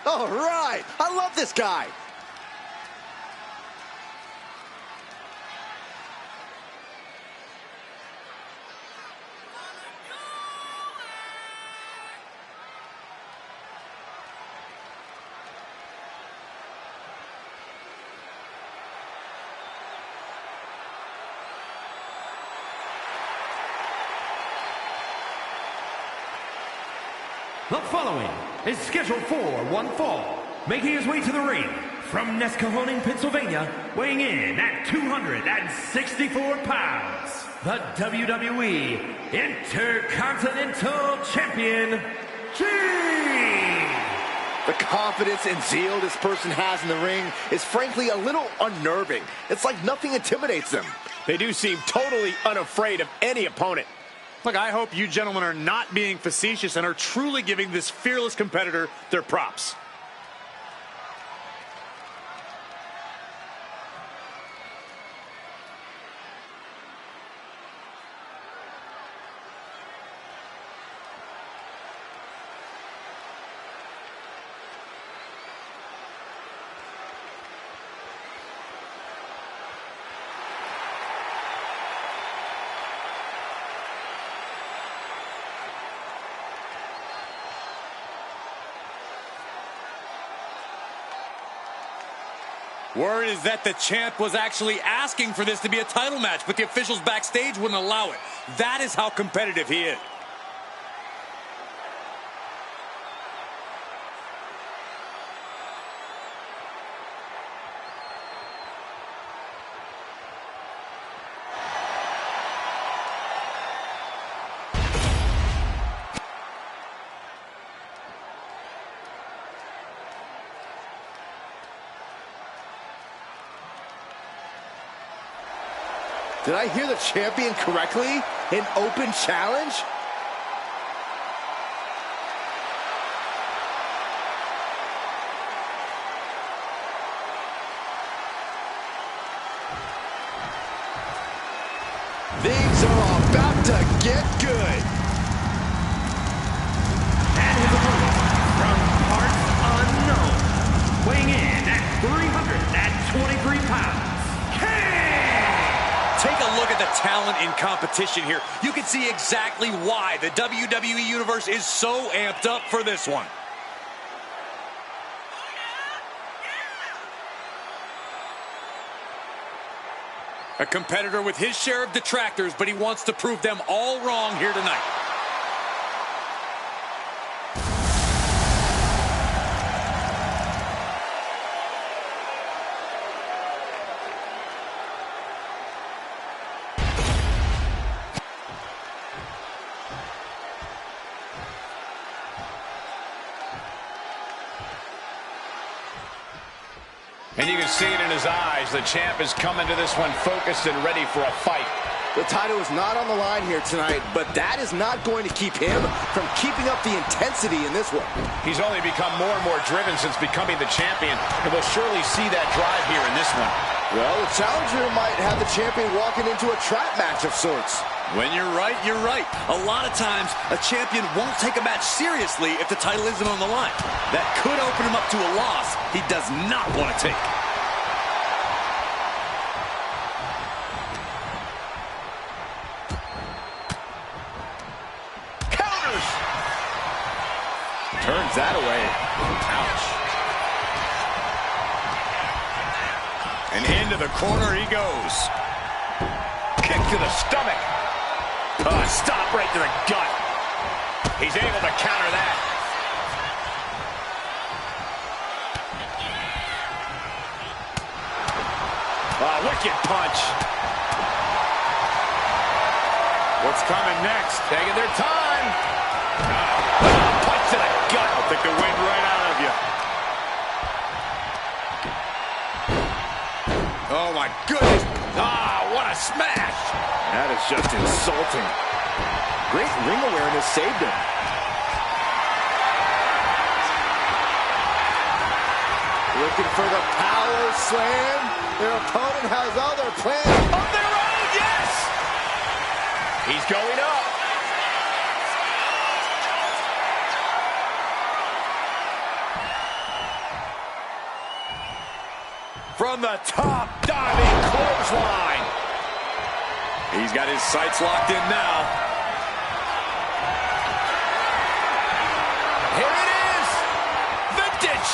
All right. I love this guy. The following is scheduled for one fall, making his way to the ring from Nescahoning, Pennsylvania, weighing in at 264 pounds, the WWE Intercontinental Champion, King! The confidence and zeal this person has in the ring is frankly a little unnerving. It's like nothing intimidates them. They do seem totally unafraid of any opponent. Look, I hope you gentlemen are not being facetious and are truly giving this fearless competitor their props. Word is that the champ was actually asking for this to be a title match, but the officials backstage wouldn't allow it. That is how competitive he is. Did I hear the champion correctly? An open challenge? Things are about to get good. And his opponent, from parts unknown, weighing in at 323 pounds, Take a look at the talent in competition here. You can see exactly why the WWE Universe is so amped up for this one. A competitor with his share of detractors, but he wants to prove them all wrong here tonight. And you can see it in his eyes. The champ is coming to this one focused and ready for a fight. The title is not on the line here tonight, but that is not going to keep him from keeping up the intensity in this one. He's only become more and more driven since becoming the champion, and we'll surely see that drive here in this one. Well, the challenger might have the champion walking into a trap match of sorts. When you're right, you're right. A lot of times, a champion won't take a match seriously if the title isn't on the line. That could open him up to a loss he does not want to take. Counters! Turns that away. Ouch. And into the corner he goes. Kick to the stomach. Stop right to the gut. He's able to counter that. Wicked punch. What's coming next? Taking their time. Punch to the gut. I'll take the wind right out of you. Oh, my goodness. What a smash. That is just insulting. Great ring awareness saved him. Looking for the power slam. Their opponent has other plans of their own. Yes! He's going up. from the top, diving clothesline. He's got his sights locked in now. Here it is. Vintage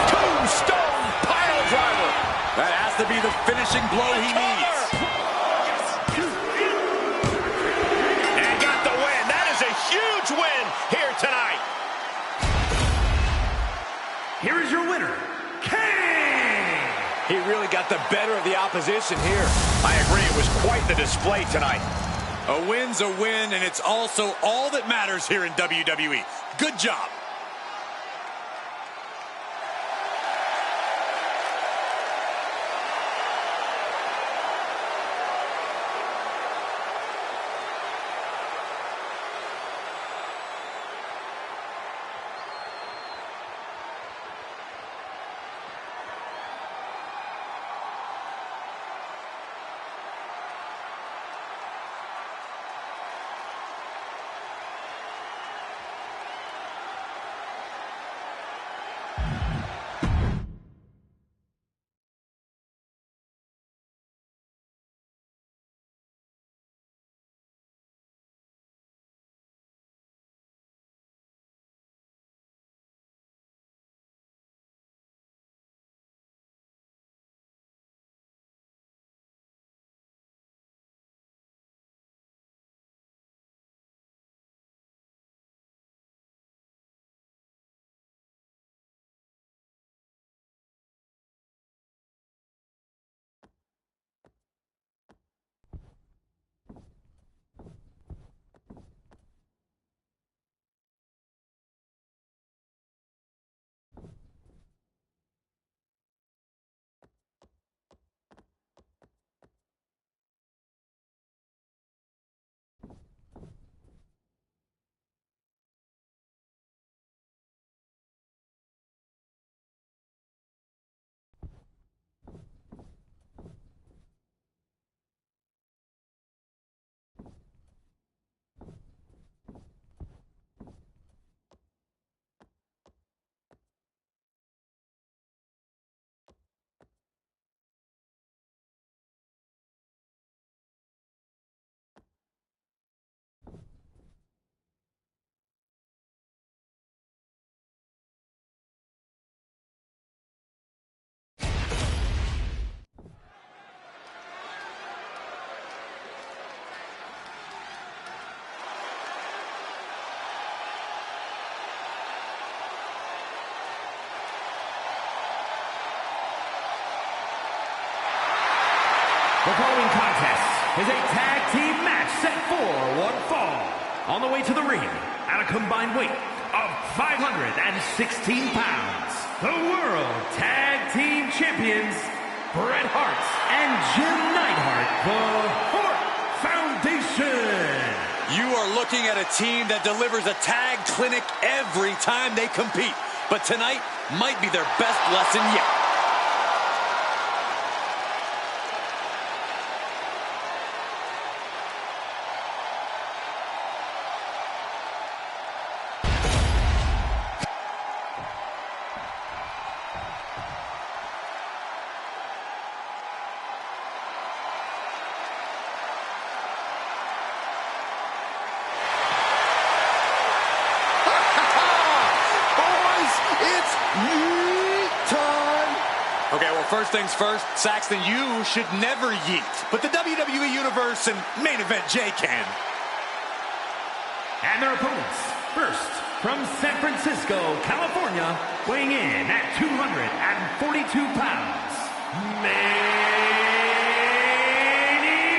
tombstone pile driver. That has to be the finishing blow he needs. And got the win. That is a huge win here tonight. Here is your winner, Kane! He really got the better of the opposition here. I agree, it was quite the display tonight. A win's a win, and it's also all that matters here in WWE. Good job. The following contest is a tag team match set for one fall. On the way to the ring, at a combined weight of 516 pounds, the World Tag Team Champions, Bret Hart and Jim Neidhart, the Hart Foundation. You are looking at a team that delivers a tag clinic every time they compete. But tonight might be their best lesson yet. Okay, well, first things first, Saxton, you should never yeet. But the WWE Universe and main event Jay can. And their opponents, first, from San Francisco, California, weighing in at 242 pounds, main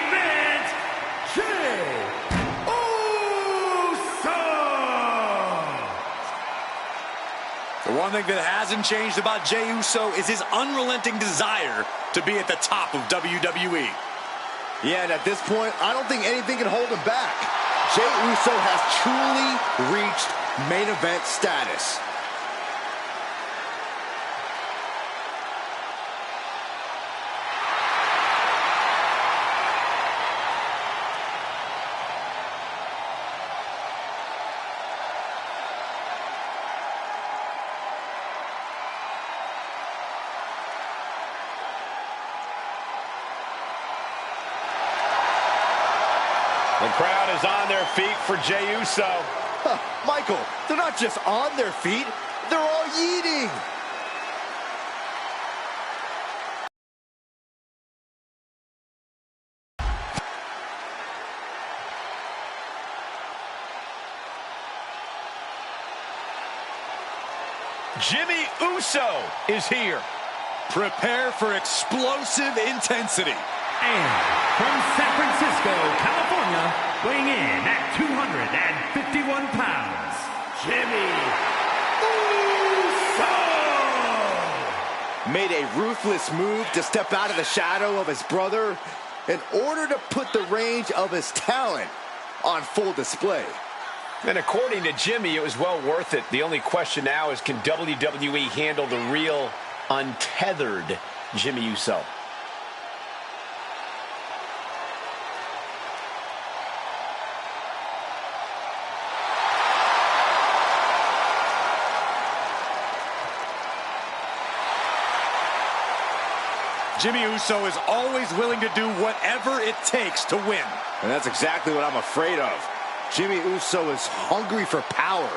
event, Jay Uso! The one thing that hasn't changed about Jey Uso is his unrelenting desire to be at the top of WWE. Yeah, and at this point, I don't think anything can hold him back. Jey Uso has truly reached main event status. The crowd is on their feet for Jey Uso. Michael, they're not just on their feet, they're all yeeting. Jimmy Uso is here. Prepare for explosive intensity. And from San Francisco, California, weighing in at 251 pounds, Jimmy Uso! Made a ruthless move to step out of the shadow of his brother in order to put the range of his talent on full display. And according to Jimmy, it was well worth it. The only question now is, can WWE handle the real, untethered Jimmy Uso? Jimmy Uso is always willing to do whatever it takes to win. And that's exactly what I'm afraid of. Jimmy Uso is hungry for power.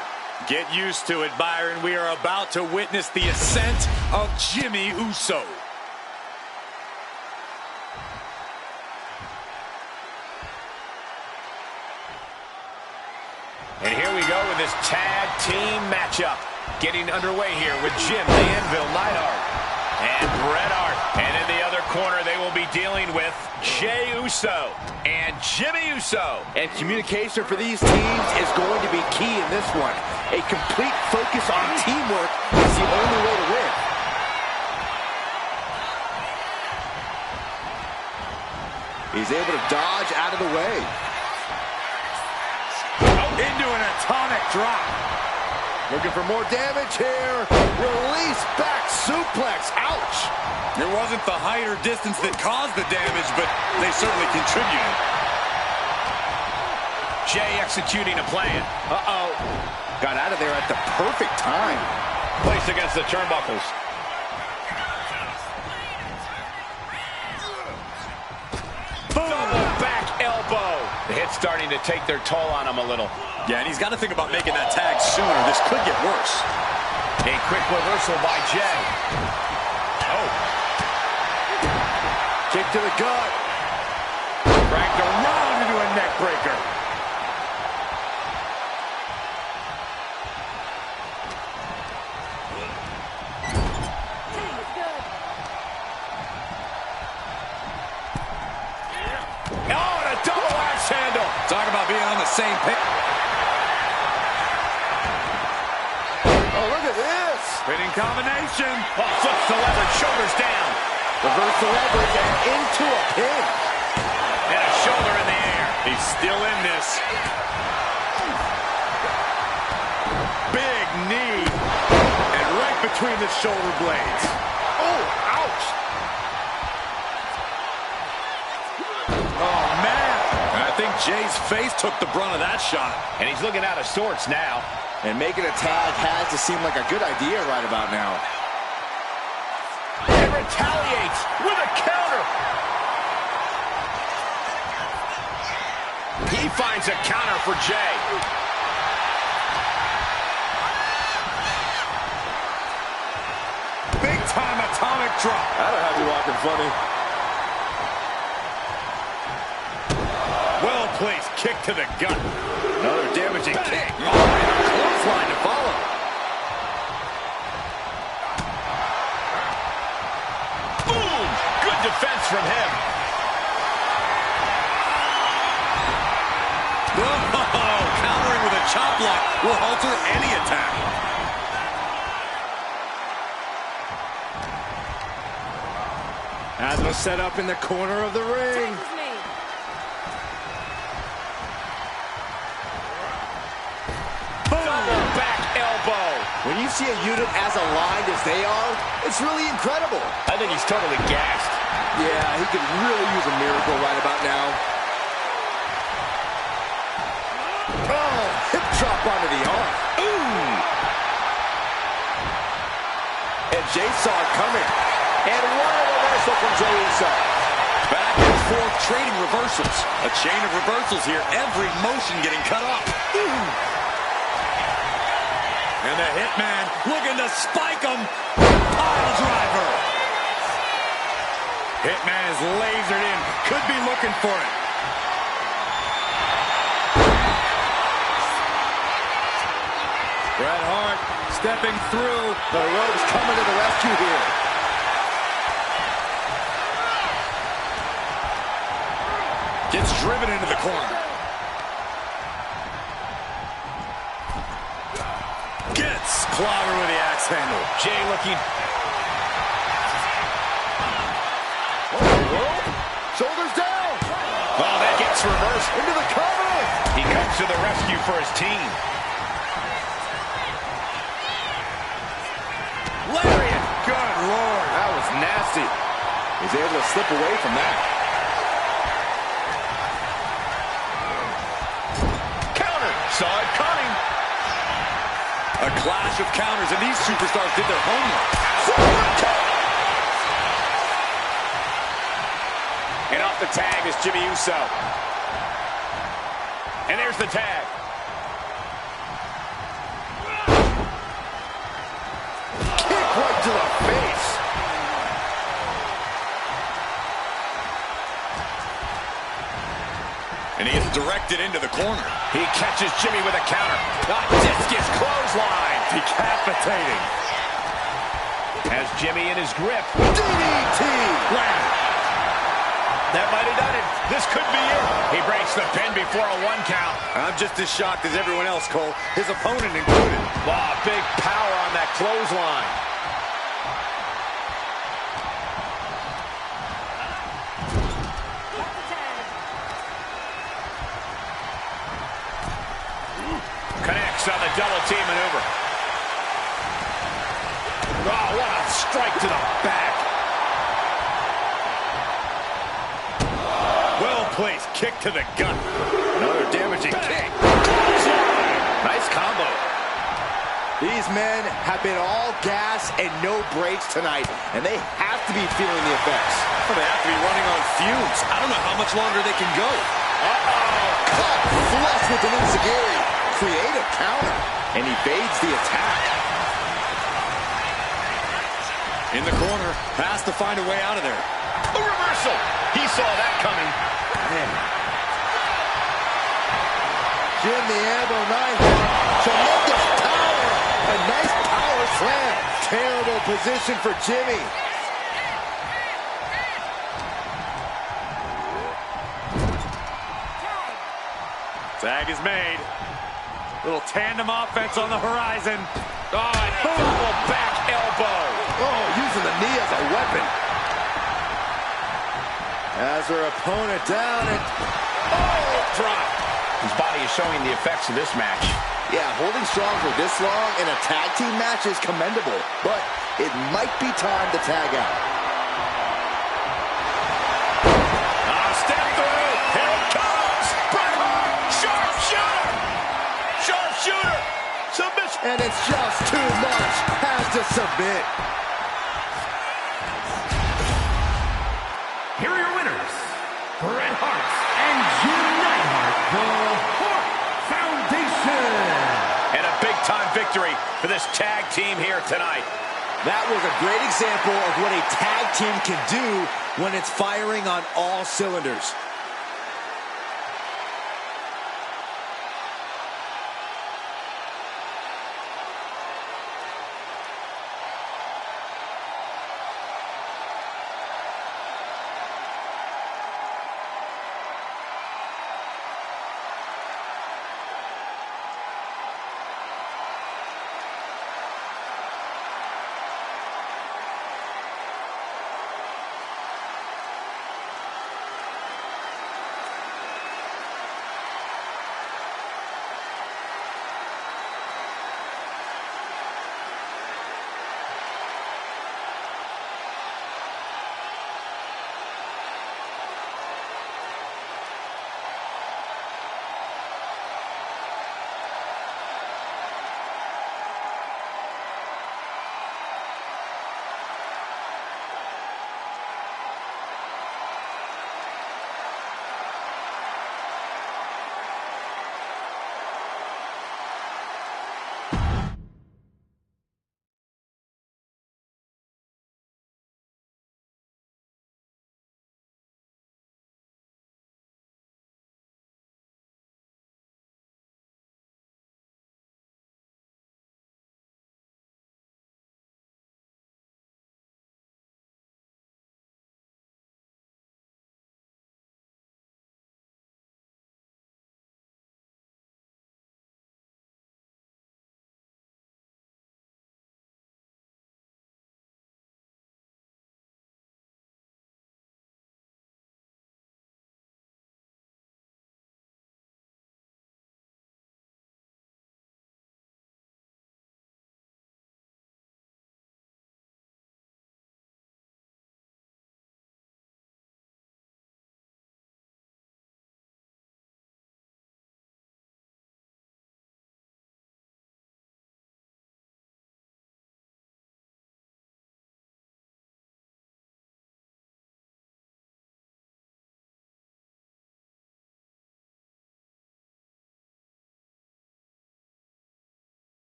Get used to it, Byron. We are about to witness the ascent of Jimmy Uso. And here we go with this tag team matchup. Getting underway here with Jim the Anvil Neidhart and Bret Hart. And in the other corner, they will be dealing with Jey Uso and Jimmy Uso. And communication for these teams is going to be key in this one. A complete focus on teamwork is the only way to win. He's able to dodge out of the way. Into an atomic drop. Looking for more damage here. Release back suplex. Ouch. It wasn't the height or distance that caused the damage, but they certainly contributed. Jey executing a plan. Uh-oh. Got out of there at the perfect time. Placed against the turnbuckles. Boom! Back elbow. The hit's starting to take their toll on him a little. Yeah, and he's got to think about making that tag sooner. This could get worse. A quick reversal by Jey. Oh. Kick to the gut. Dragged around into a neck breaker. Oh, and a double axe handle. Talk about being on the same page. Oh, look at this. Spinning combination. Oh, flips the leverage, shoulders down. Reverse the leverage and into a pin. And a shoulder in the air. He's still in this. Big knee. And right between the shoulder blades. Oh, ouch. Oh, man. I think Jay's face took the brunt of that shot. And he's looking out of sorts now. And making a tag has to seem like a good idea right about now. And retaliates with a counter. He finds a counter for Jey. Big time atomic drop. That'll have you walking funny. Well placed kick to the gut. Another damaging kick. Oh, and a clothesline to follow. Boom! Good defense from him. Oh, countering with a chop block will alter any attack. As was set up in the corner of the ring. Double back elbow. When you see a unit as aligned as they are, it's really incredible. I think he's totally gassed. Yeah, he could really use a miracle right about now. Oh, hip drop onto the arm. Ooh. And Jey saw it coming. And what a reversal from Jey Uso. Back and forth trading reversals. A chain of reversals here. Every motion getting cut off. And the Hitman looking to spike him. Pile driver. Hitman is lasered in. Could be looking for it. Bret Hart stepping through. The ropes coming to the rescue here. Gets driven into the corner. Gets clobbered with the axe handle. Jay looking. Shoulders down. Oh, that gets reversed. Into the cover. He comes to the rescue for his team. Lariat. Good Lord. That was nasty. He's able to slip away from that. Counter. Saw it coming. A clash of counters, and these superstars did their homework. And off the tag is Jimmy Uso. And there's the tag. Kick right to the face. And he is directed into the corner. He catches Jimmy with a counter. Discus clothesline. Decapitating. Has Jimmy in his grip. DDT. That might have done it. This could be it. He breaks the pin before a 1 count. I'm just as shocked as everyone else, Cole. His opponent included. Wow, big power on that clothesline. Connects on the double team maneuver. Oh, what a strike to the back. Well-placed kick to the gut. Another damaging kick. Nice combo. These men have been all gas and no brakes tonight, and they have to be feeling the effects. Well, they have to be running on fumes. I don't know how much longer they can go. Caught flush with an enziguri. Creative counter, and evades the attack. In the corner, has to find a way out of there. A reversal. He saw that coming. Man. Jim the elbow knife. Tremendous power. A nice power slam. Terrible position for Jimmy. Tag is made. Little tandem offense on the horizon. Oh, and double back elbow. Oh, using the knee as a weapon. Has her opponent down and... Oh, drop. His body is showing the effects of this match. Yeah, holding strong for this long in a tag team match is commendable, but it might be time to tag out. Step through. Here it comes. Bret Hart. Sharpshooter. Sharpshooter. Submission. And it's just too much. Has to submit. Here are your winners, Bret Hart and Jim Neidhart, the Hart Foundation. And a big-time victory for this tag team here tonight. That was a great example of what a tag team can do when it's firing on all cylinders.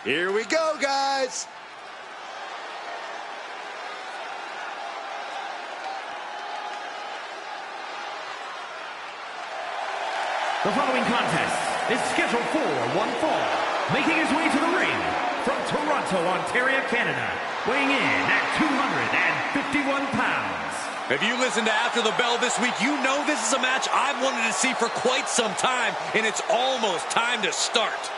Here we go, guys. The following contest is scheduled for one fall. Making his way to the ring from Toronto, Ontario, Canada, weighing in at 251 pounds. If you listen to After the Bell this week, you know this is a match I've wanted to see for quite some time, and it's almost time to start.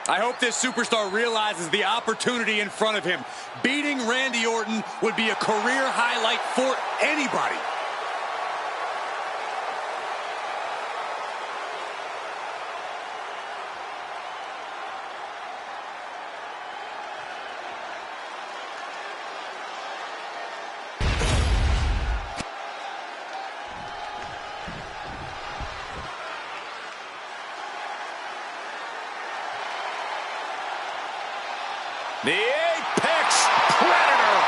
I hope this superstar realizes the opportunity in front of him. Beating Randy Orton would be a career highlight for anybody. The Apex Predator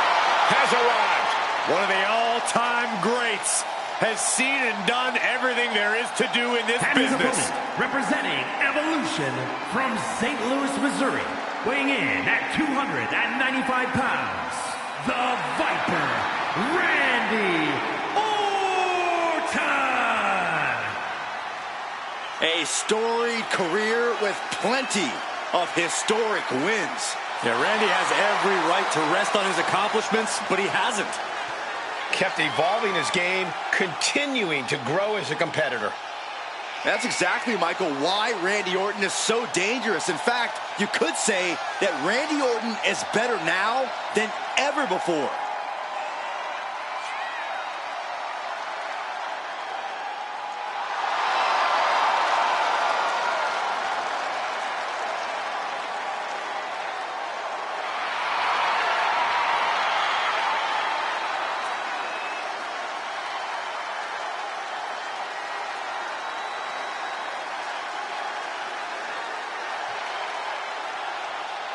has arrived. One of the all-time greats has seen and done everything there is to do in this And business. his opponent, representing Evolution from St. Louis, Missouri, weighing in at 295 pounds, the Viper, Randy Orton. A storied career with plenty of historic wins. Yeah, Randy has every right to rest on his accomplishments, but he hasn't. Kept evolving his game, continuing to grow as a competitor. That's exactly, Michael, why Randy Orton is so dangerous. In fact, you could say that Randy Orton is better now than ever before.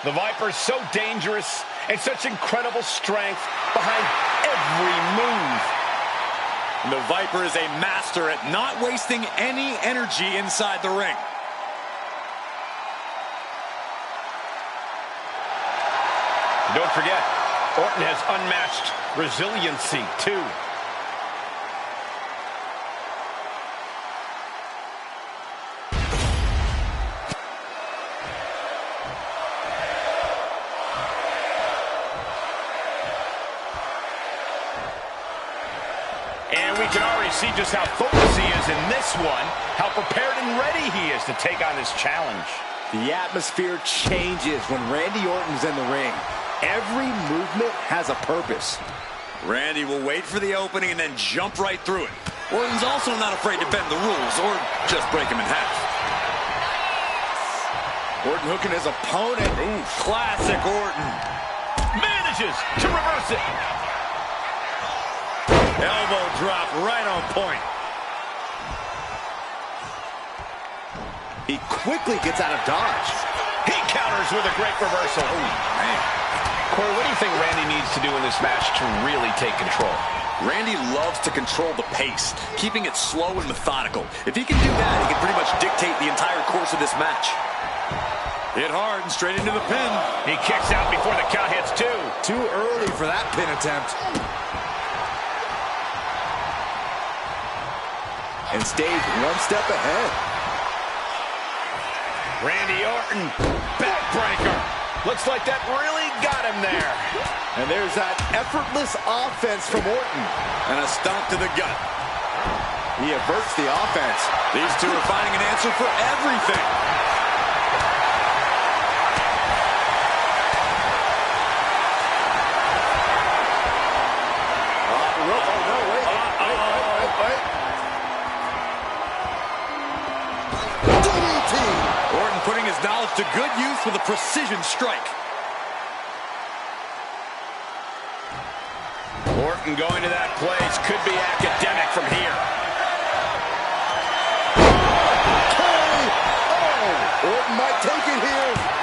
The Viper's so dangerous and such incredible strength behind every move. And the Viper is a master at not wasting any energy inside the ring. Don't forget, Orton has unmatched resiliency, too. And we can already see just how focused he is in this one, how prepared and ready he is to take on this challenge. The atmosphere changes when Randy Orton's in the ring. Every movement has a purpose. Randy will wait for the opening and then jump right through it. Orton's also not afraid to bend the rules or just break him in half. Orton hooking his opponent. Ooh, classic Orton. Manages to reverse it. Elbow drop right on point. He quickly gets out of dodge. He counters with a great reversal. Oh, man. Corey, what do you think Randy needs to do in this match to really take control? Randy loves to control the pace, keeping it slow and methodical. If he can do that, he can pretty much dictate the entire course of this match. Hit hard and straight into the pin. He kicks out before the count hits two. Too early for that pin attempt. And stays one step ahead. Randy Orton, backbreaker. Looks like that really got him there. And there's that effortless offense from Orton. And a stomp to the gut. He averts the offense. These two are finding an answer for everything. Orton putting his knowledge to good use with a precision strike. Orton going to that place could be academic from here. Oh, Orton might take it here.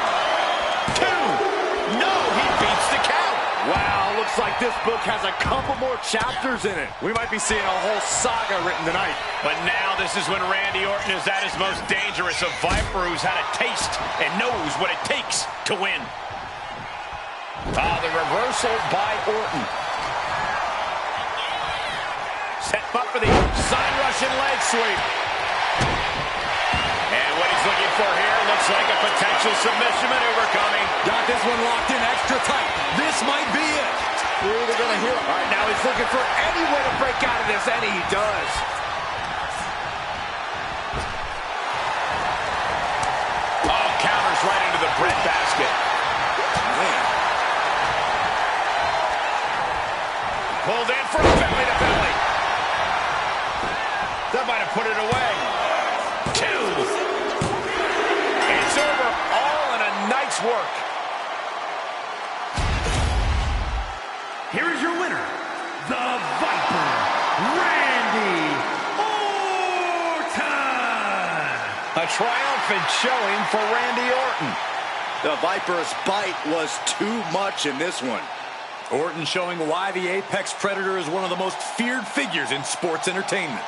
like this book has a couple more chapters in it. We might be seeing a whole saga written tonight. But now this is when Randy Orton is at his most dangerous, a Viper who's had a taste and knows what it takes to win. The reversal by Orton. Set up for the side Russian leg sweep. And what he's looking for here looks like a potential submission maneuver coming. Got this one locked in extra tight. This might be it. Ooh, they're gonna hear it. All right, now he's looking for any way to break out of this, and he does. Oh, counters right into the breadbasket. Man. Pulled in from belly to belly. That might have put it away. 2. It's over, all in a night's work. Here is your winner, the Viper, Randy Orton. A triumphant showing for Randy Orton. The Viper's bite was too much in this one. Orton showing why the Apex Predator is one of the most feared figures in sports entertainment.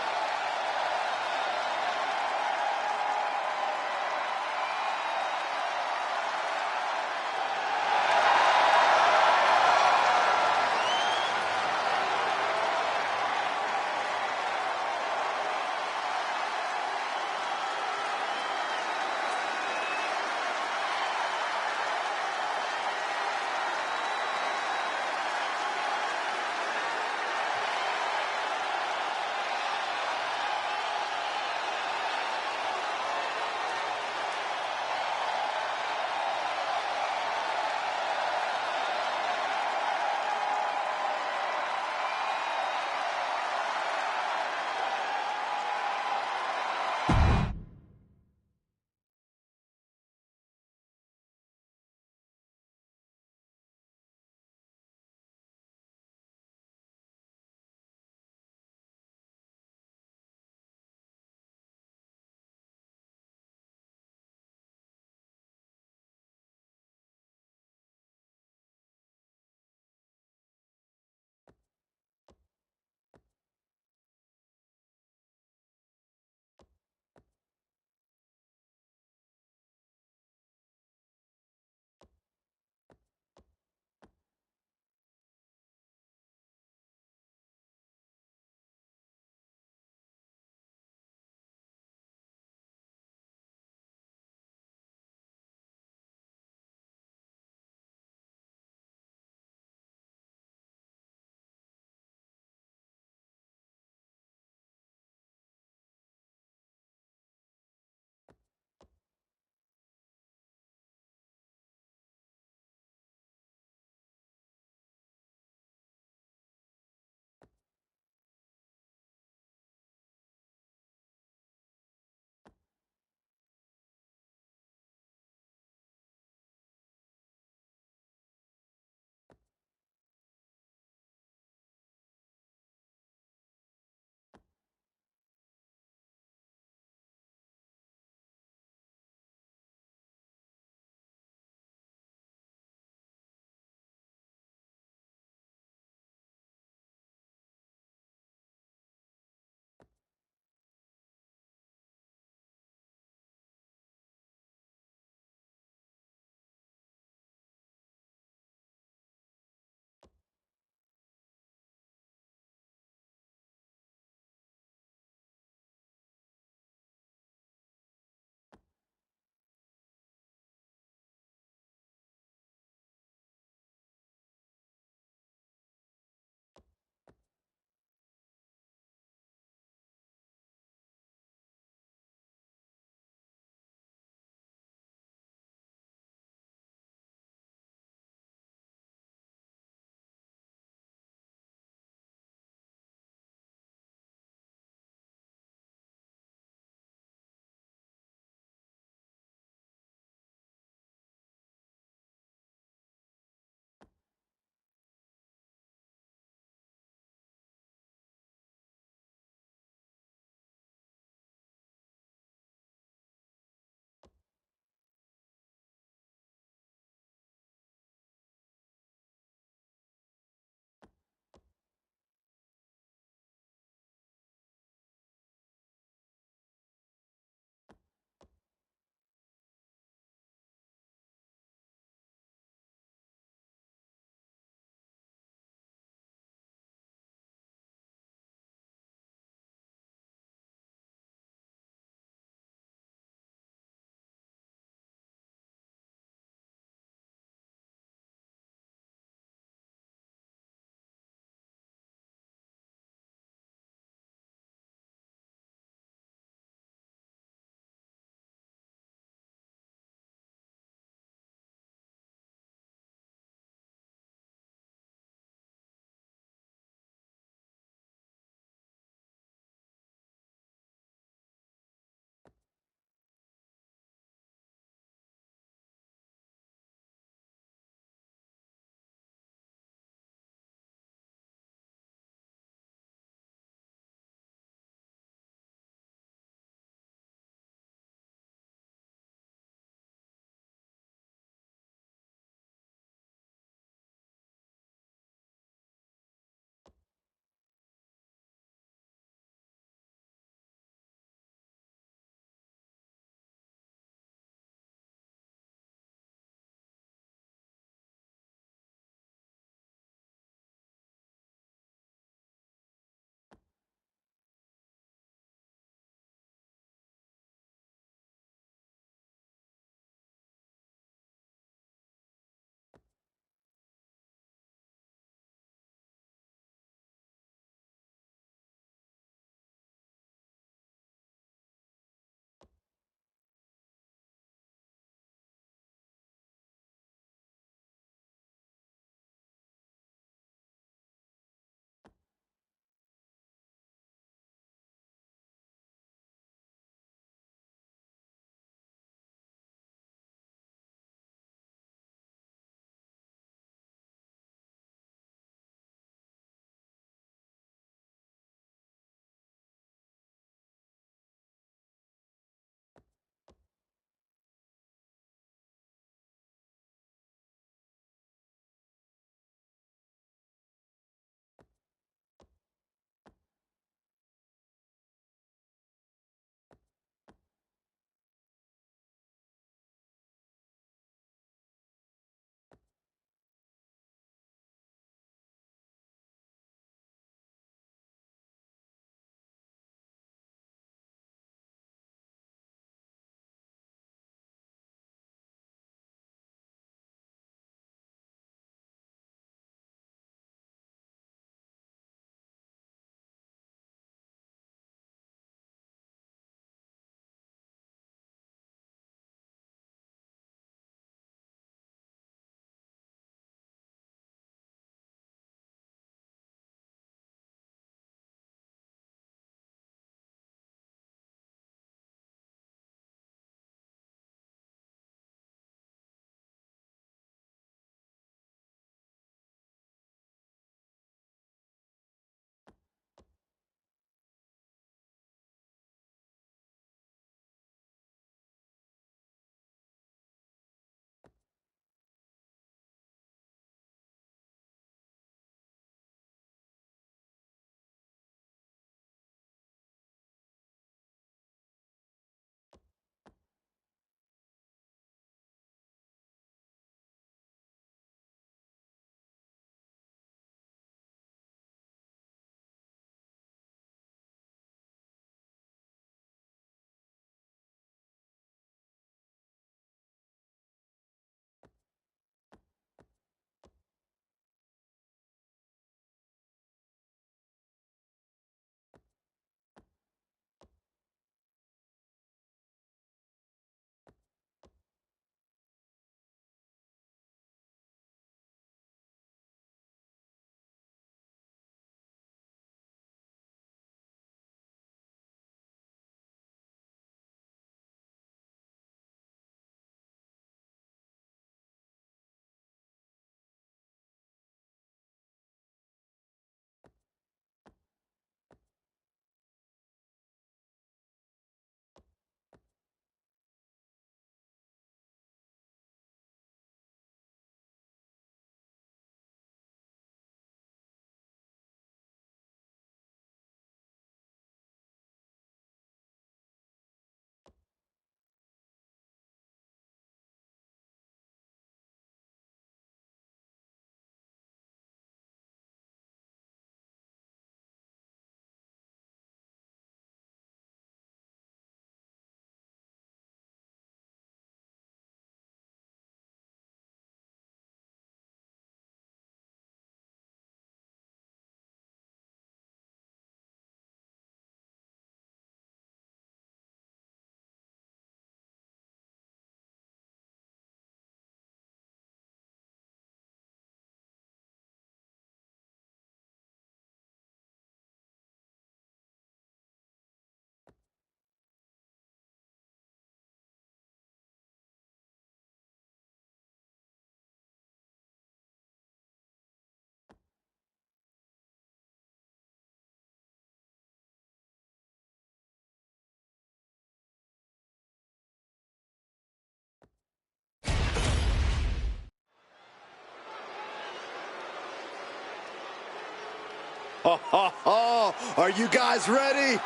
Are you guys ready?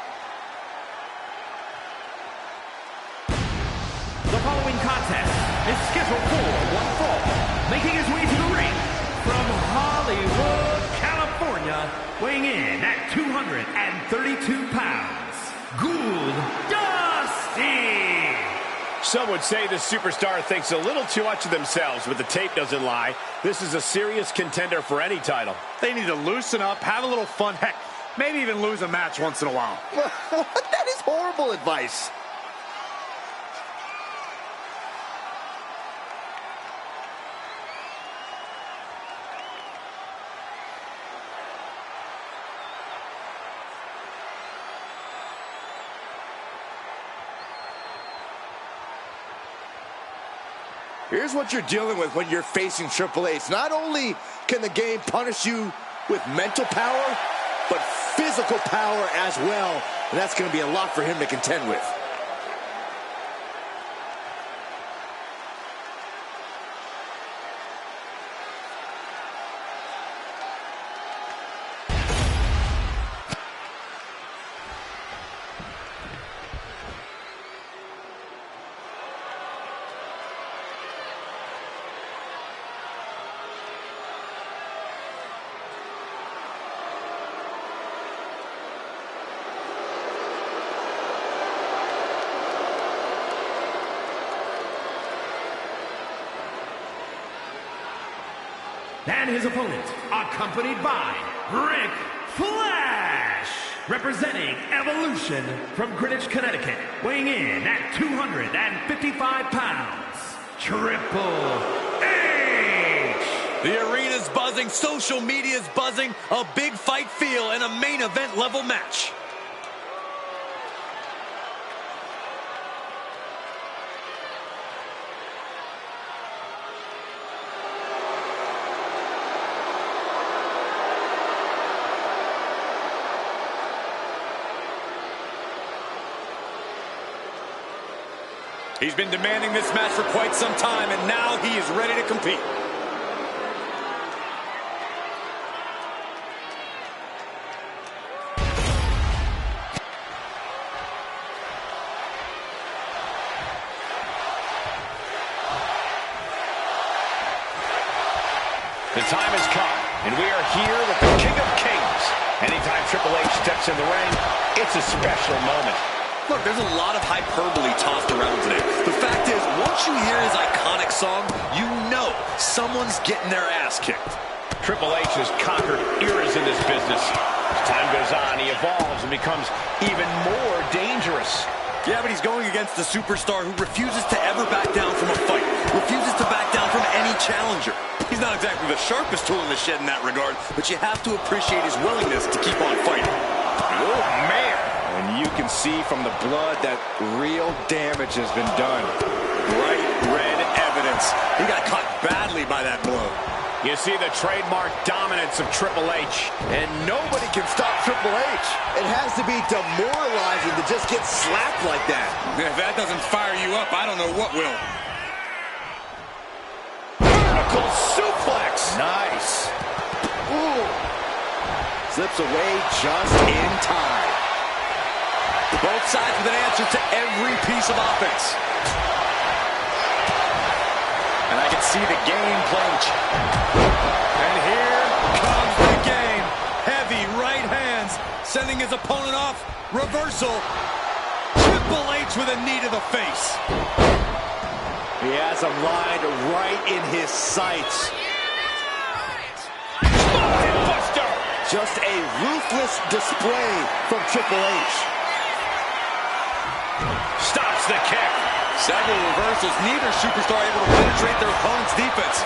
The following contest is scheduled for one fall. Making his way to the ring from Hollywood, California, weighing in at 232 pounds, Gould Dusty. Some would say this superstar thinks a little too much of themselves, but the tape doesn't lie. This is a serious contender for any title. They need to loosen up, have a little fun, heck, maybe even lose a match once in a while. That is horrible advice. Here's what you're dealing with when you're facing Triple H. Not only can the game punish you with mental power, but physical power as well. And that's going to be a lot for him to contend with. And his opponent, accompanied by Rick Flash, representing Evolution from Greenwich, Connecticut, weighing in at 255 pounds, Triple H. The arena's buzzing, social media's buzzing, a big fight feel, and a main event level match. He's been demanding this match for quite some time, and now he is ready to compete. The time has come, and we are here with the King of Kings. Anytime Triple H steps in the ring, it's a special moment. Look, there's a lot of hyperbole tossed around today. The fact is, once you hear his iconic song, you know someone's getting their ass kicked. Triple H has conquered eras in this business. As time goes on, he evolves and becomes even more dangerous. Yeah, but he's going against a superstar who refuses to ever back down from a fight, refuses to back down from any challenger. He's not exactly the sharpest tool in the shed in that regard, but you have to appreciate his willingness to keep on fighting. Oh, man. And you can see from the blood that real damage has been done. Bright red evidence. He got caught badly by that blow. You see the trademark dominance of Triple H. And nobody can stop Triple H. It has to be demoralizing to just get slapped like that. If that doesn't fire you up, I don't know what will. Vertical suplex. Nice. Ooh. Slips away just in time. Both sides with an answer to every piece of offense. And I can see the game playing. And here comes the game. Heavy right hands, sending his opponent off. Reversal. Triple H with a knee to the face. He has him lined right in his sights. Buster. Just a ruthless display from Triple H. Stops the kick. Several reversals, neither superstar able to penetrate their opponent's defense.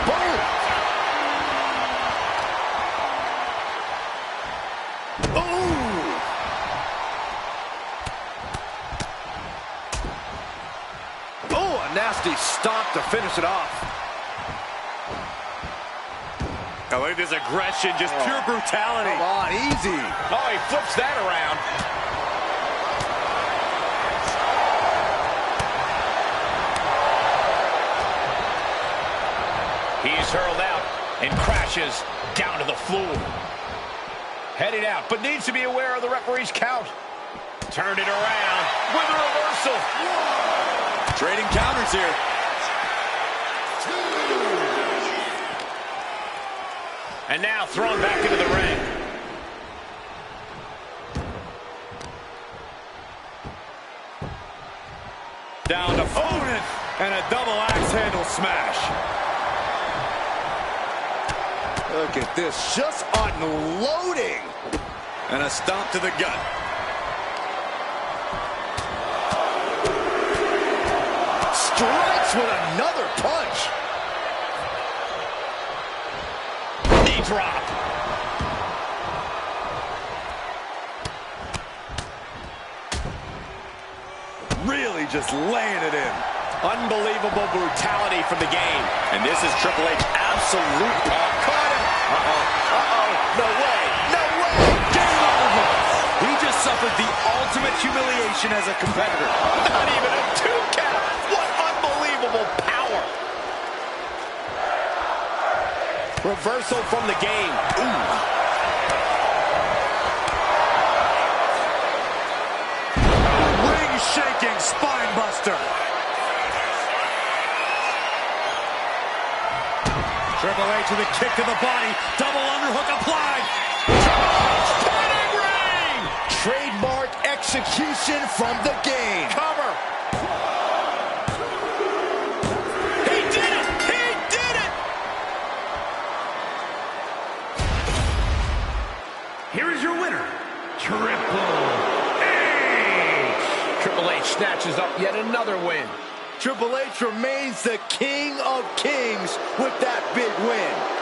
Boom! Ooh! Oh, a nasty stop to finish it off. Oh, look at this aggression, just pure brutality. Come on, easy. Oh, he flips that around. He's hurled out and crashes down to the floor. Heading out, but needs to be aware of the referee's count. Turned it around with a reversal. Trading counters here. And now thrown back into the ring. Down to opponent and a double axe handle smash. Look at this, just unloading. And a stomp to the gut. Strikes with another punch. Knee drop. Really just laying it in. Unbelievable brutality from the game. And this is Triple H absolute. Caught him. No way. No way. Game over. He just suffered the ultimate humiliation as a competitor. Not even a 2 count. What unbelievable power. Reversal from the game. Ooh. Shaking spine buster. Triple H with a kick to the body. Double underhook applied. Spinning ring. Trademark execution from the game. Cover. He did it. He did it. Here is your winner, Triple Triple H snatches up yet another win. Triple H remains the King of Kings with that big win.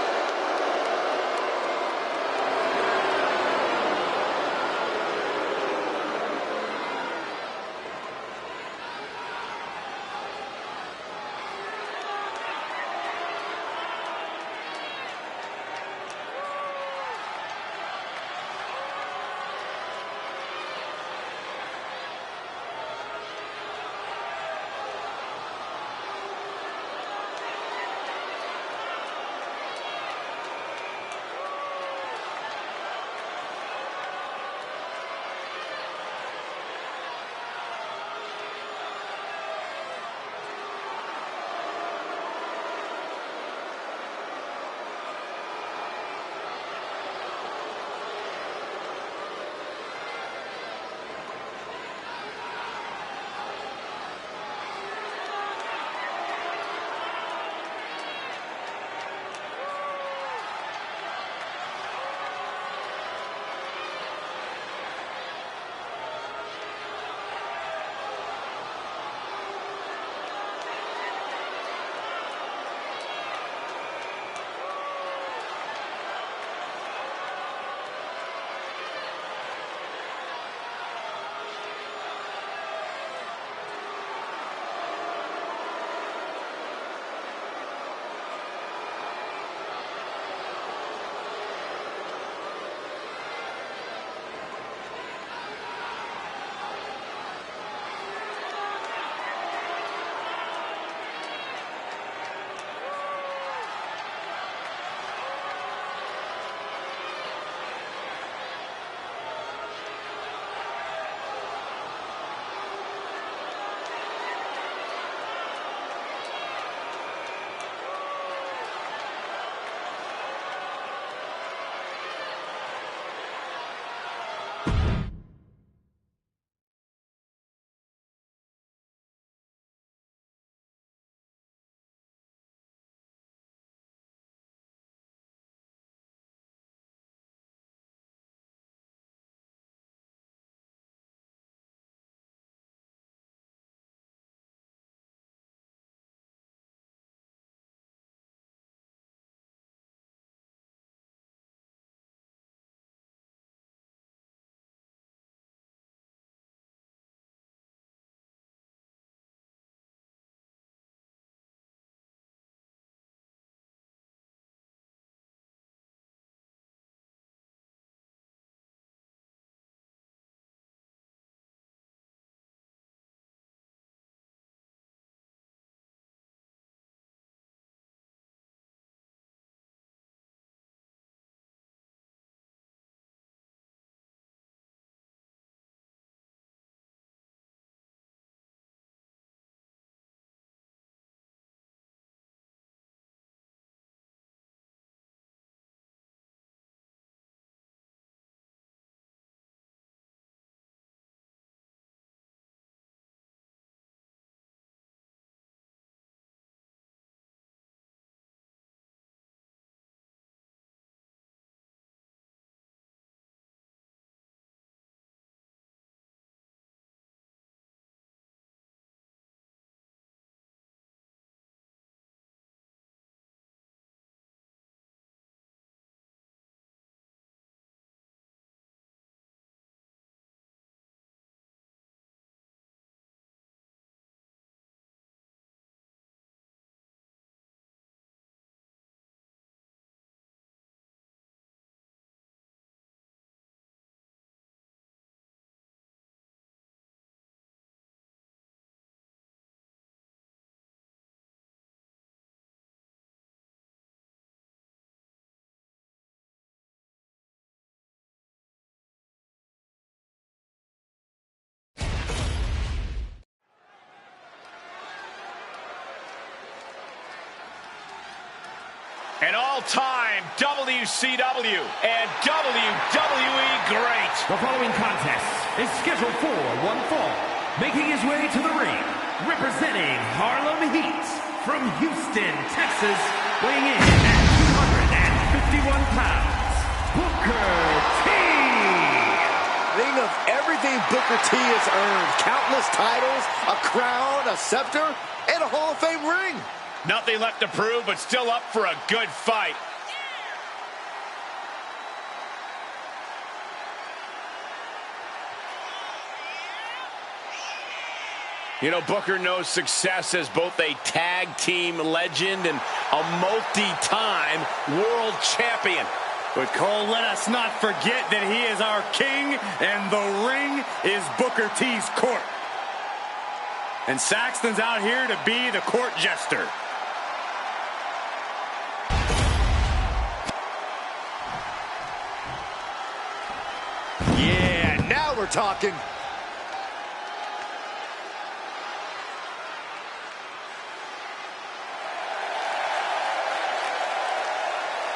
An all-time WCW and WWE great. The following contest is scheduled for one fall. Making his way to the ring, representing Harlem Heat from Houston, Texas, weighing in at 251 pounds, Booker T. Think of everything Booker T has earned. Countless titles, a crown, a scepter, and a Hall of Fame ring. Nothing left to prove, but still up for a good fight. You know, Booker knows success as both a tag team legend and a multi-time world champion. But Cole, let us not forget that he is our king, and the ring is Booker T's court. And Saxton's out here to be the court jester. Yeah, now we're talking.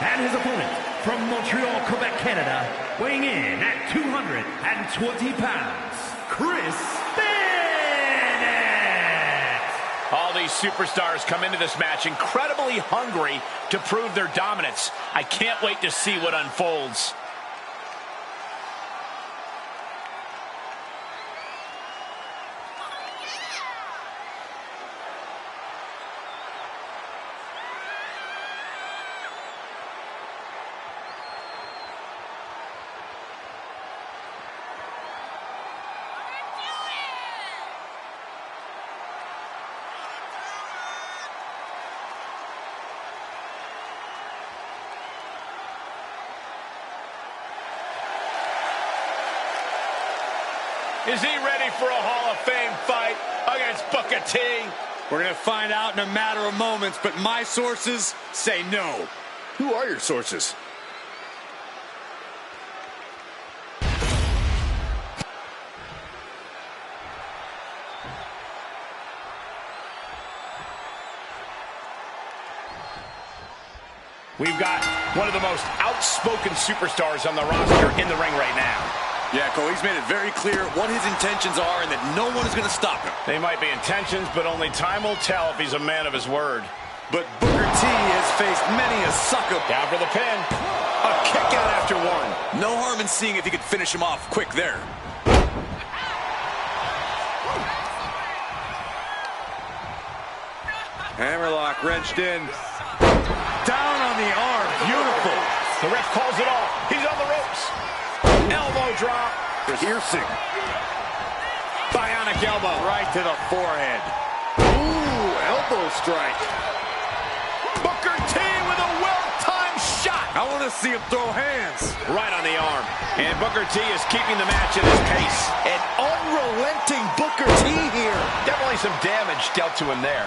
And his opponent from Montreal, Quebec, Canada, weighing in at 220 pounds, Chris Bennett. All these superstars come into this match incredibly hungry to prove their dominance. I can't wait to see what unfolds. Is he ready for a Hall of Fame fight against Booker T? We're going to find out in a matter of moments, but my sources say no. Who are your sources? We've got one of the most outspoken superstars on the roster in the ring right now. Yeah, Cole, he's made it very clear what his intentions are and that no one is going to stop him. They might be intentions, but only time will tell if he's a man of his word. But Booker T has faced many a sucker. Down for the pin. A kick out after one. No harm in seeing if he could finish him off quick there. Hammerlock wrenched in. Down on the arm. Beautiful. The ref calls it off. He's on the ropes. Elbow drop. Piercing. Bionic elbow. Right to the forehead. Ooh, elbow strike. Booker T with a well-timed shot. I want to see him throw hands. Right on the arm. And Booker T is keeping the match at his pace. An unrelenting Booker T here. Definitely some damage dealt to him there.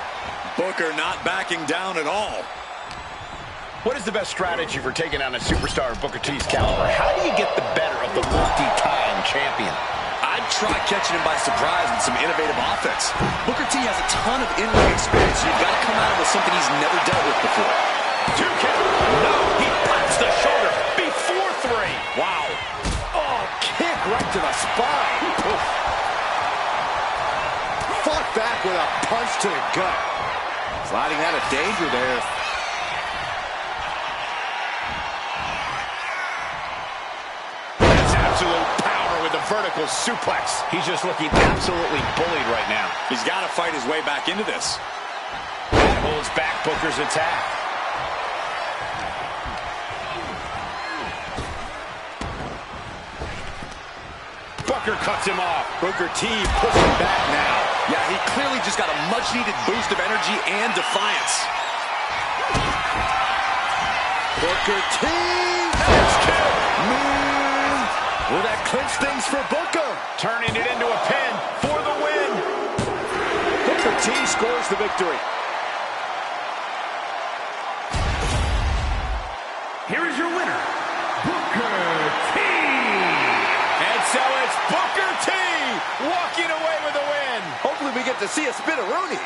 Booker not backing down at all. What is the best strategy for taking on a superstar of Booker T's caliber? How do you get the better of the multi-time champion? I'd try catching him by surprise with some innovative offense. Booker T has a ton of in-ring experience, so you've got to come at him with something he's never dealt with before. 2 count. No, he pops the shoulder before 3. Wow. Oh, kick right to the spine. Oof. Fought back with a punch to the gut. Sliding out of danger there. Absolute power with the vertical suplex. He's just looking absolutely bullied right now. He's got to fight his way back into this. That holds back Booker's attack. Booker cuts him off. Booker T pushing back now. Yeah, he clearly just got a much-needed boost of energy and defiance. Booker T. Will that clinch things for Booker? Turning it into a pin for the win. Booker T scores the victory. Here is your winner, Booker T. And so it's Booker T walking away with the win. Hopefully we get to see a spin-a-rooney.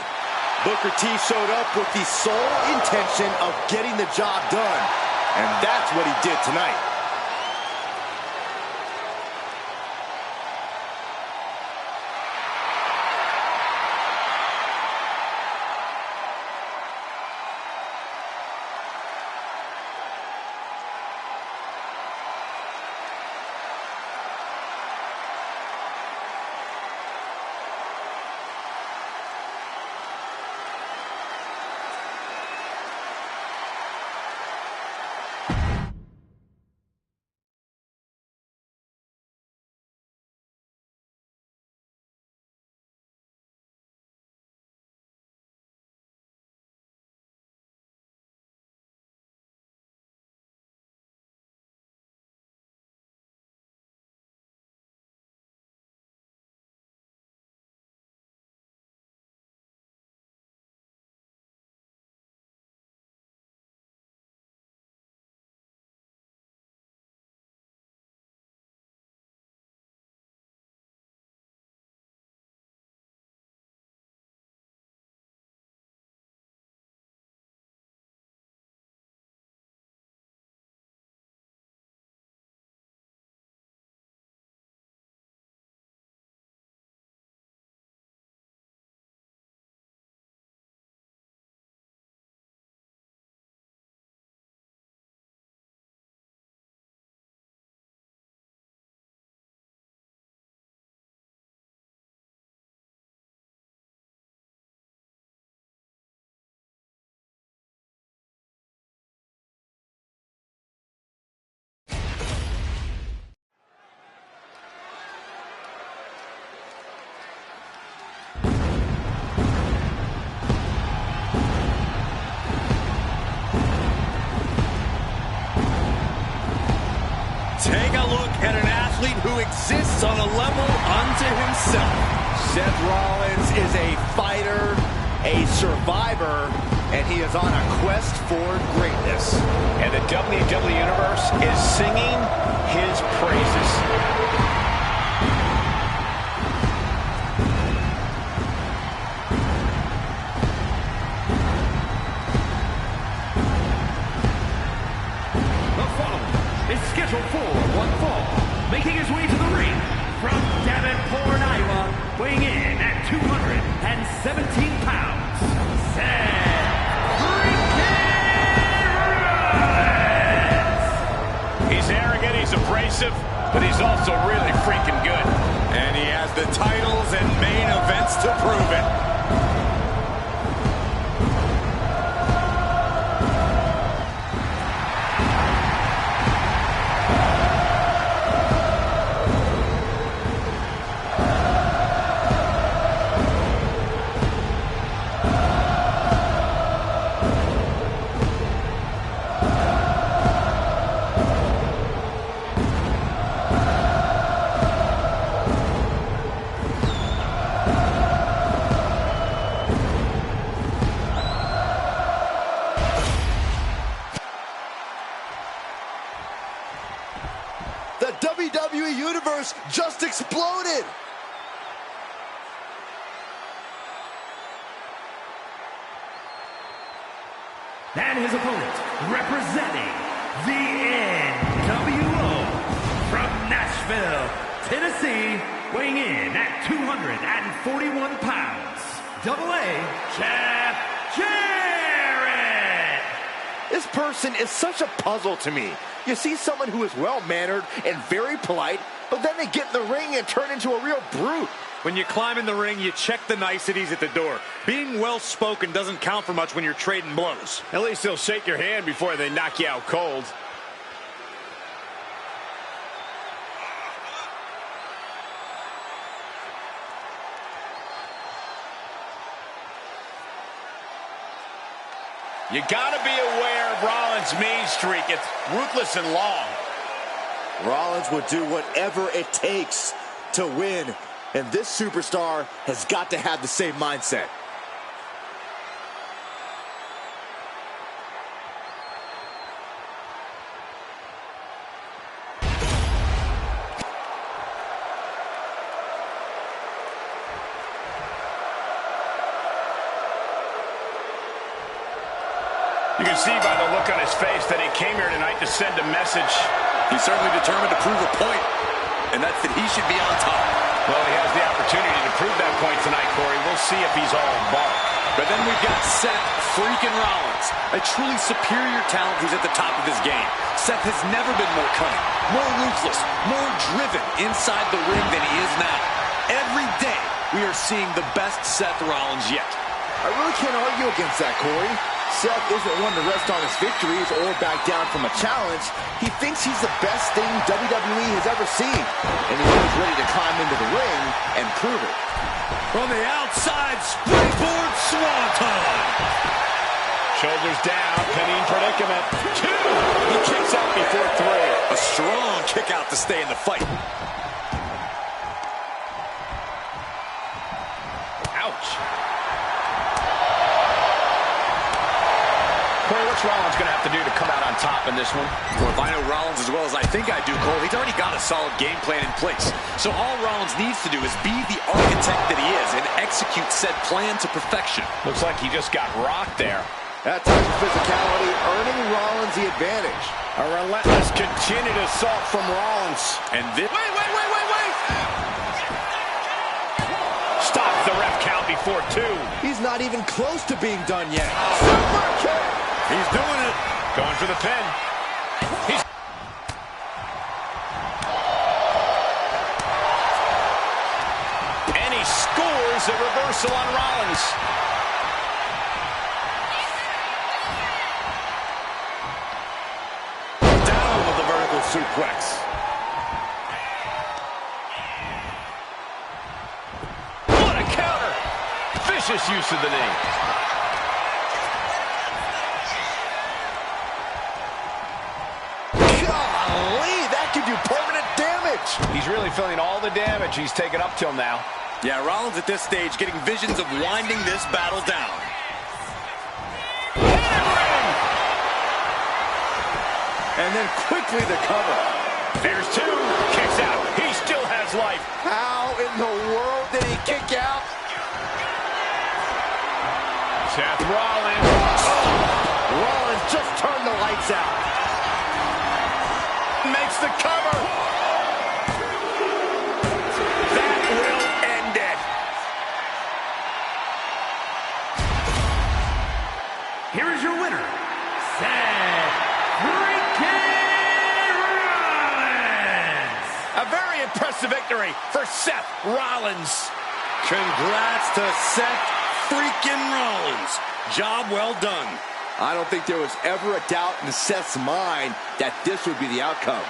Booker T showed up with the sole intention of getting the job done, and that's what he did tonight. Take a look at an athlete who exists on a level unto himself. Seth Rollins is a fighter, a survivor, and he is on a quest for greatness. And the WWE Universe is singing his praises. Scheduled for one fall, making his way to the ring from Davenport, Iowa, weighing in at 217 pounds, Seth freaking Rollins! He's arrogant, he's abrasive, but he's also really freaking good. And he has the titles and main events to prove it. The WWE Universe just exploded! And his opponent, representing the NWO from Nashville, Tennessee, weighing in at 241 pounds, AA Jeff Jarrett! This person is such a puzzle to me. You see someone who is well-mannered and very polite, but then they get in the ring and turn into a real brute. When you climb in the ring, you check the niceties at the door. Being well-spoken doesn't count for much when you're trading blows. At least they'll shake your hand before they knock you out cold. You gotta be aware of Rollins' mean streak. It's ruthless and long. Rollins would do whatever it takes to win, and this superstar has got to have the same mindset. You see by the look on his face that he came here tonight to send a message. He's certainly determined to prove a point, and that's that he should be on top. Well, he has the opportunity to prove that point tonight, Corey. We'll see if he's all bark. But then we've got Seth freaking Rollins, a truly superior talent who's at the top of his game. Seth has never been more cunning, more ruthless, more driven inside the ring than he is now. Every day, we are seeing the best Seth Rollins yet. I really can't argue against that, Corey. Seth isn't one to rest on his victories or back down from a challenge. He thinks he's the best thing WWE has ever seen, and he's always ready to climb into the ring and prove it. From the outside, springboard swanton. Shoulders down, pinning predicament. 2. He kicks out before 3. A strong kick out to stay in the fight. Ouch. Corey, what's Rollins going to have to do to come out on top in this one? Well, if I know Rollins as well as I think I do, Cole, he's already got a solid game plan in place. So all Rollins needs to do is be the architect that he is and execute said plan to perfection. Looks like he just got rocked there. That type of physicality earning Rollins the advantage. A relentless continued assault from Rollins. And this... Wait! Stop the ref count before 2. He's not even close to being done yet. Super kick! He's doing it. Going for the pin. And he scores a reversal on Rollins. Down with the vertical suplex. What a counter! Vicious use of the knee. He's really feeling all the damage he's taken up till now. Yeah, Rollins at this stage getting visions of winding this battle down. And then quickly the cover. There's 2. Kicks out. He still has life. How in the world did he kick out? Seth Rollins. Rollins just turned the lights out. Makes the cover. Here is your winner, Seth freaking Rollins. A very impressive victory for Seth Rollins. Congrats to Seth freaking Rollins. Job well done. I don't think there was ever a doubt in Seth's mind that this would be the outcome.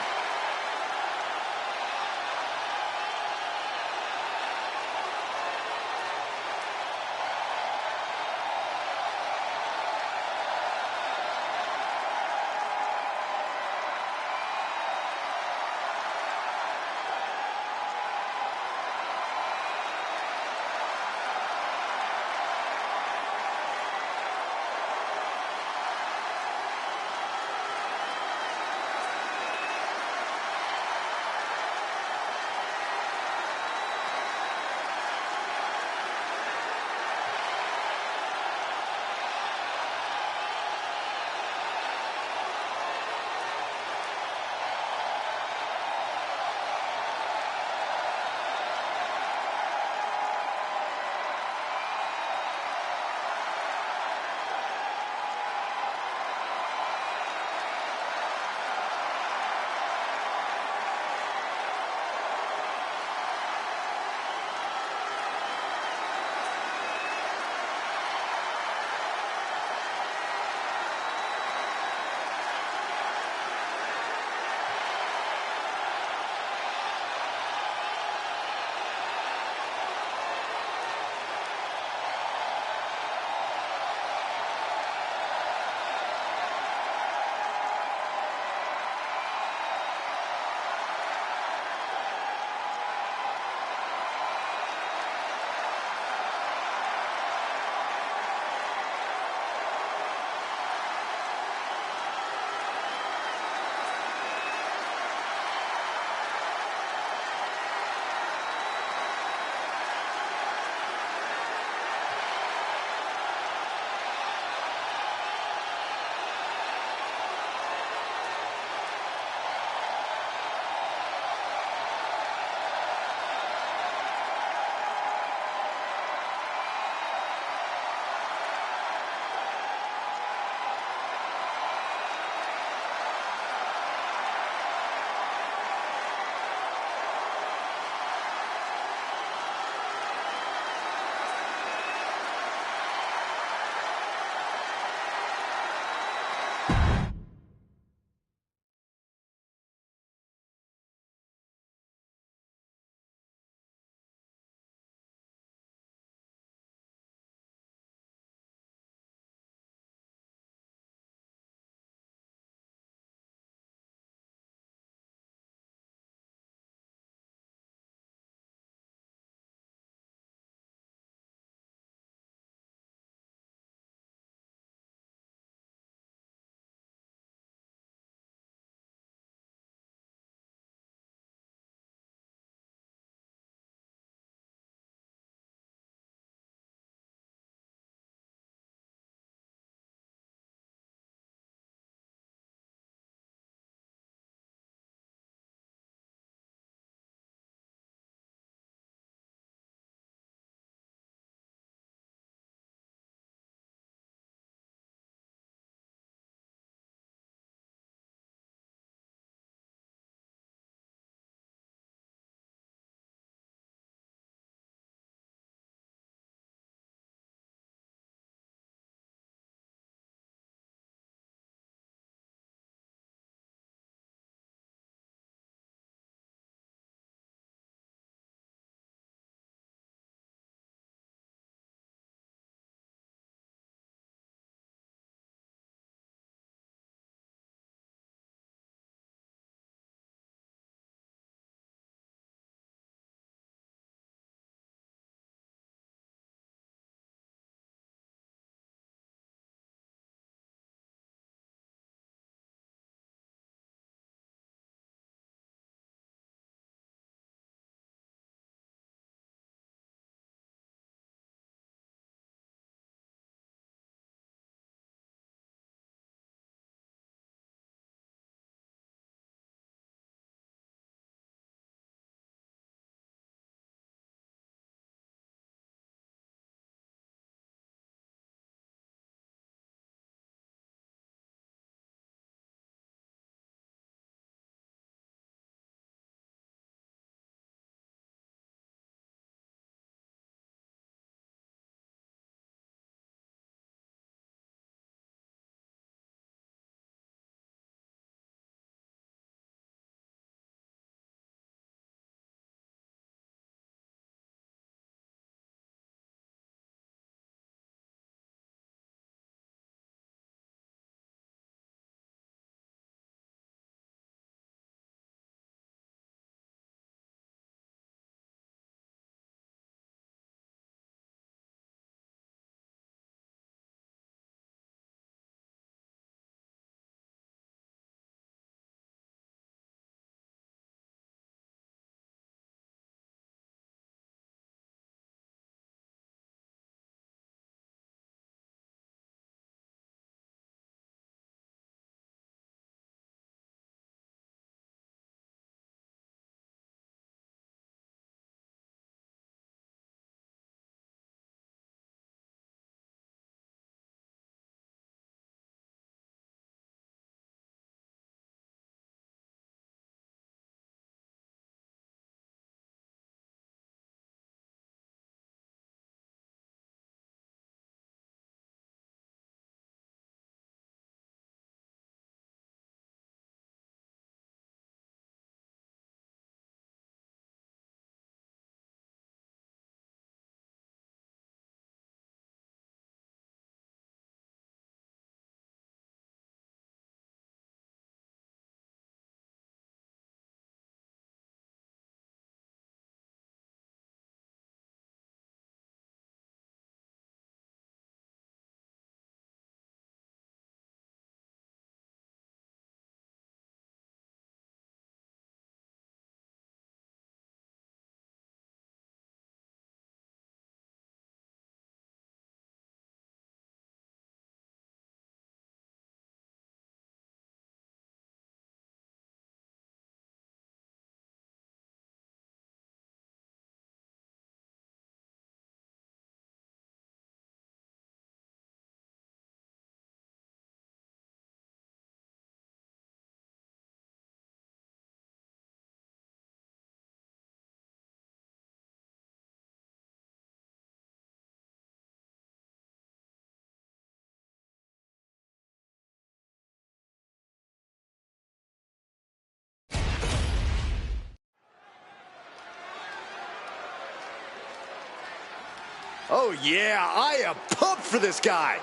Oh, yeah, I am pumped for this guy.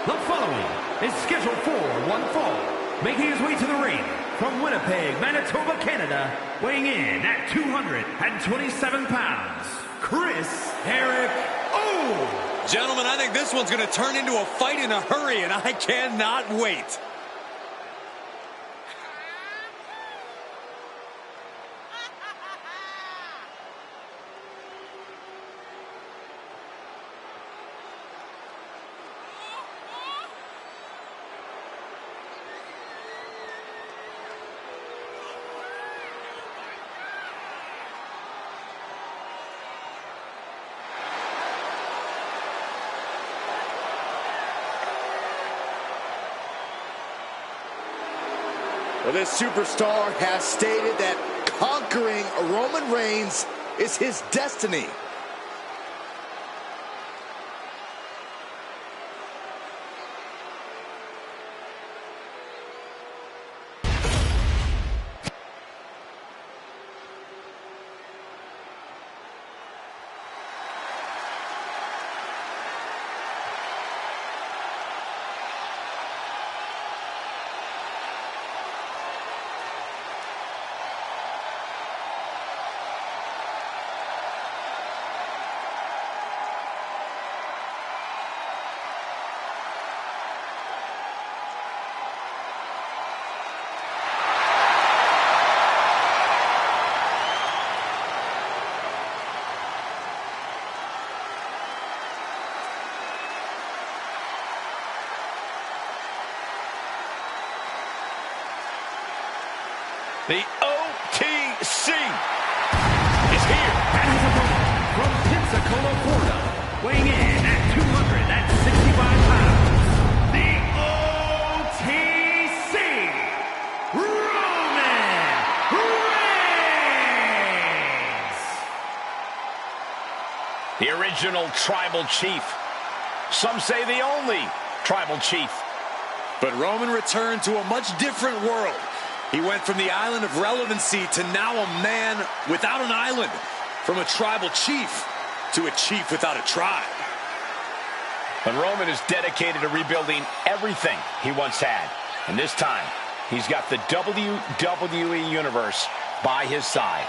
The following is scheduled for one fall, making his way to the ring from Winnipeg, Manitoba, Canada, weighing in at 227 pounds, Chris Eric O. Gentlemen, I think this one's going to turn into a fight in a hurry, and I cannot wait. Well, this superstar has stated that conquering Roman Reigns is his destiny. The OTC is here. And his opponent from Pensacola, Florida, weighing in at 265 pounds, the OTC, Roman Reigns. The original tribal chief. Some say the only tribal chief. But Roman returned to a much different world. He went from the island of relevancy to now a man without an island. From a tribal chief to a chief without a tribe. But Roman is dedicated to rebuilding everything he once had. And this time, he's got the WWE Universe by his side.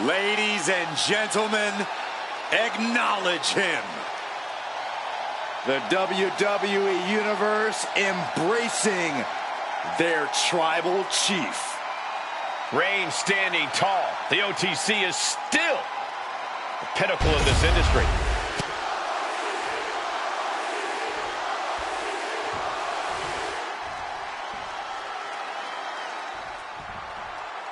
Ladies and gentlemen, acknowledge him. The WWE Universe embracing their tribal chief. Reigns standing tall. The OTC is still the pinnacle of this industry.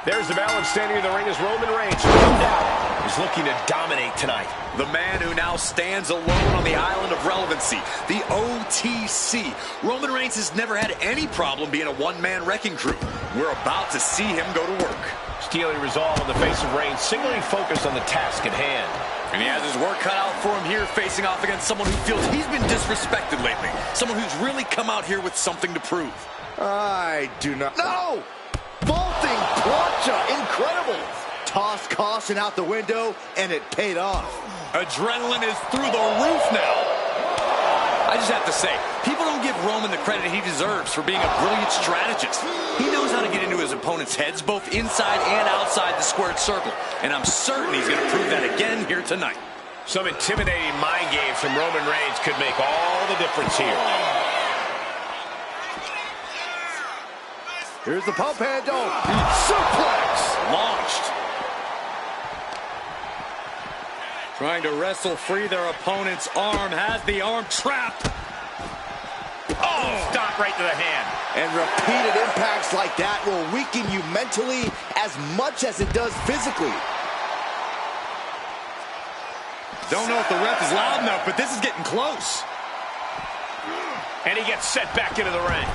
There's the balance standing in the ring as Roman Reigns, no doubt, is looking to dominate tonight. The man who now stands alone on the island of relevancy, the OTC. Roman Reigns has never had any problem being a one-man wrecking crew. We're about to see him go to work. Steely resolve on the face of Reigns, singly focused on the task at hand. And he has his work cut out for him here, facing off against someone who feels he's been disrespected lately. Someone who's really come out here with something to prove. I do not. No! Bolt plancha. Incredible. Tossed caution out the window, and it paid off. Adrenaline is through the roof now. I just have to say, people don't give Roman the credit he deserves for being a brilliant strategist. He knows how to get into his opponent's heads, both inside and outside the squared circle. And I'm certain he's going to prove that again here tonight. Some intimidating mind games from Roman Reigns could make all the difference here. Here's the pump handle. Suplex. Launched. Trying to wrestle free their opponent's arm. Has the arm trapped. Oh, stomp right to the hand. And repeated impacts like that will weaken you mentally as much as it does physically. Don't know if the ref is loud enough, but this is getting close. And he gets set back into the ring.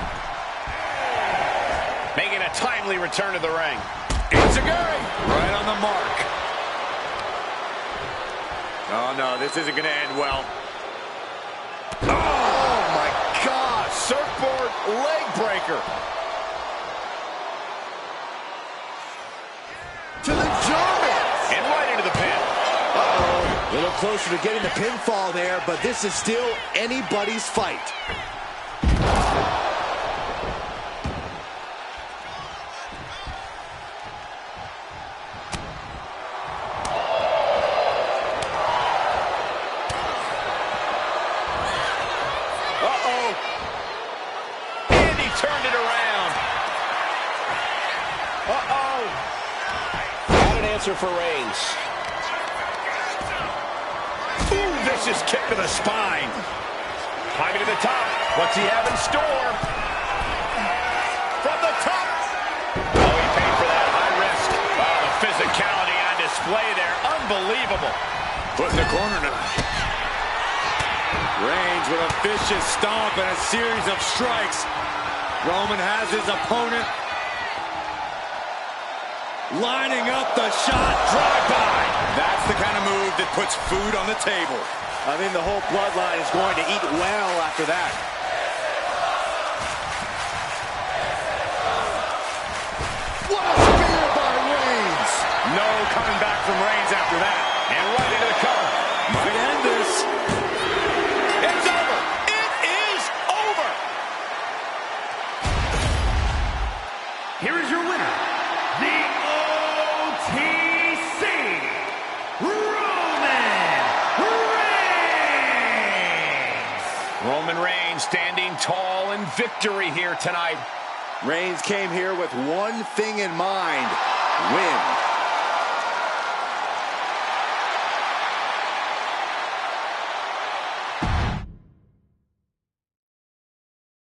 Making a timely return to the ring. Enziguri right on the mark. Oh, no, this isn't going to end well. Oh, my God. Surfboard leg breaker. To the German. And right into the pin. Uh-oh. A little closer to getting the pinfall there, but this is still anybody's fight. Turned it around. Not an answer for Reigns. Ooh, vicious kick to the spine. Climbing to the top. What's he have in store? From the top. Oh, he paid for that high risk. Oh, the physicality on display there. Unbelievable. Foot in the corner now. Reigns with a vicious stomp and a series of strikes. Roman has his opponent lining up the shot, drive-by. That's the kind of move that puts food on the table. I mean, the whole bloodline is going to eat well after that. What a spear by Reigns. No coming back from Reigns after that. And right into the cover. Might end this. It's over. It is over. Here is your winner, the OTC, Roman Reigns. Roman Reigns standing tall in victory here tonight. Reigns came here with one thing in mind: win.